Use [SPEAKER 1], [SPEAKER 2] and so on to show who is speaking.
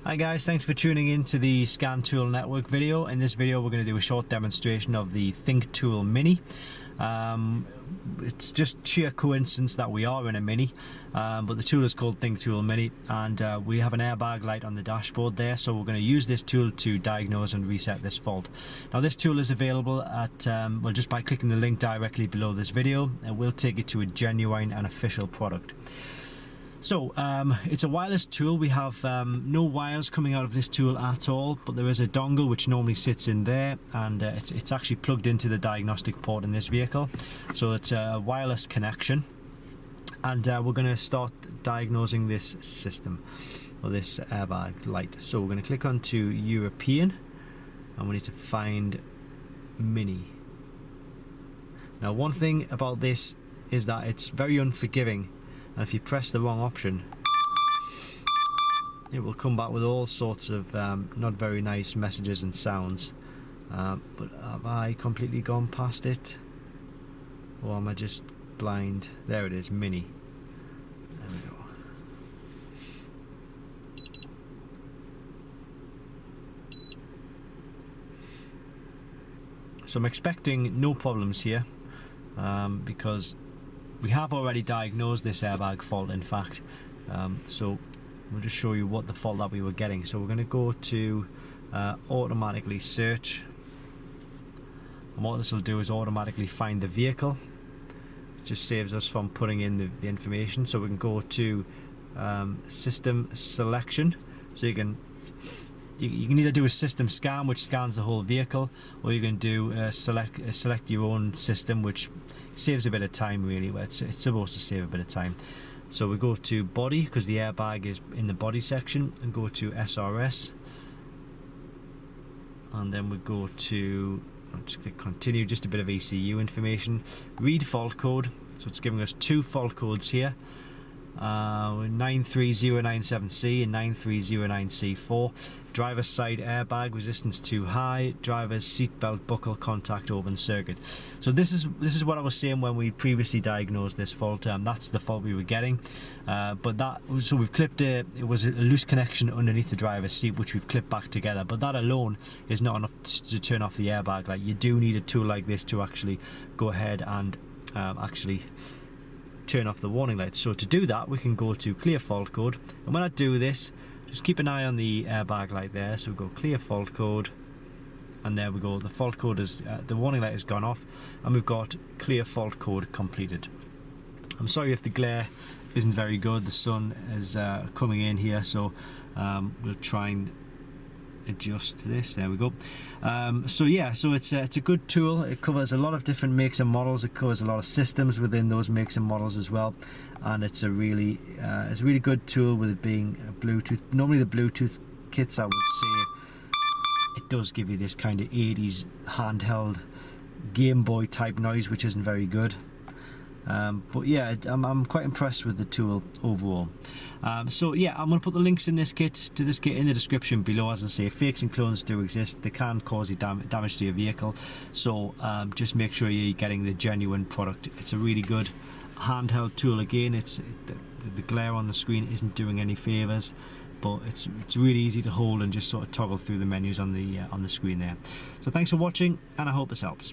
[SPEAKER 1] Hi guys, thanks for tuning in to the Scan Tool Network video. In this video we're going to do a short demonstration of the Thinktool Mini. It's just sheer coincidence that we are in a Mini, but the tool is called Thinktool Mini, and we have an airbag light on the dashboard there, so we're going to use this tool to diagnose and reset this fault. Now this tool is available at, well, just by clicking the link directly below this video, it will take you to a genuine and official product. So it's a wireless tool. We have no wires coming out of this tool at all, but there is a dongle which normally sits in there, and it's actually plugged into the diagnostic port in this vehicle, so it's a wireless connection. And we're going to start diagnosing this system, or this airbag light. So we're going to click onto European, and we need to find Mini. Now one thing about this is that it's very unforgiving, and if you press the wrong option, it will come back with all sorts of not very nice messages and sounds. But have I completely gone past it, or am I just blind? There it is, Mini. There we go. So I'm expecting no problems here, because we have already diagnosed this airbag fault, in fact. So we'll just show you what the fault that we were getting. So we're going to go to automatically search, and what this will do is automatically find the vehicle. It just saves us from putting in the information. So we can go to system selection, so you can either do a system scan, which scans the whole vehicle, or you can do select your own system, which saves a bit of time really. It's supposed to save a bit of time. So we go to body, because the airbag is in the body section, and go to SRS, and then we go to, just click continue, just a bit of ECU information. Read fault code, so it's giving us two fault codes here, 93097C and 93097C4. Driver's side airbag resistance too high, driver's seatbelt buckle contact open circuit. So this is what I was saying when we previously diagnosed this fault. That's the fault we were getting, so we've clipped it was a loose connection underneath the driver's seat, which we've clipped back together, but that alone is not enough to turn off the airbag light. You do need a tool like this to actually go ahead and actually turn off the warning lights. So to do that, we can go to clear fault code, and when I do this, just keep an eye on the airbag light there. So we go clear fault code, and there we go. The fault code is the warning light has gone off, and we've got clear fault code completed. I'm sorry if the glare isn't very good. The sun is coming in here, so we'll try and adjust this. There we go. So yeah, so it's a good tool. It covers a lot of different makes and models. It covers a lot of systems within those makes and models as well, and it's a really good tool, with it being a Bluetooth. Normally the Bluetooth kits, I would say, it does give you this kind of 80s handheld Game Boy type noise, which isn't very good. But yeah, I'm quite impressed with the tool overall. So yeah, I'm going to put the links to this kit in the description below. As I say, fakes and clones do exist. They can cause you damage to your vehicle, so just make sure you're getting the genuine product. It's a really good handheld tool. Again, the glare on the screen isn't doing any favors, but it's really easy to hold and just sort of toggle through the menus on the screen there. So thanks for watching, and I hope this helps.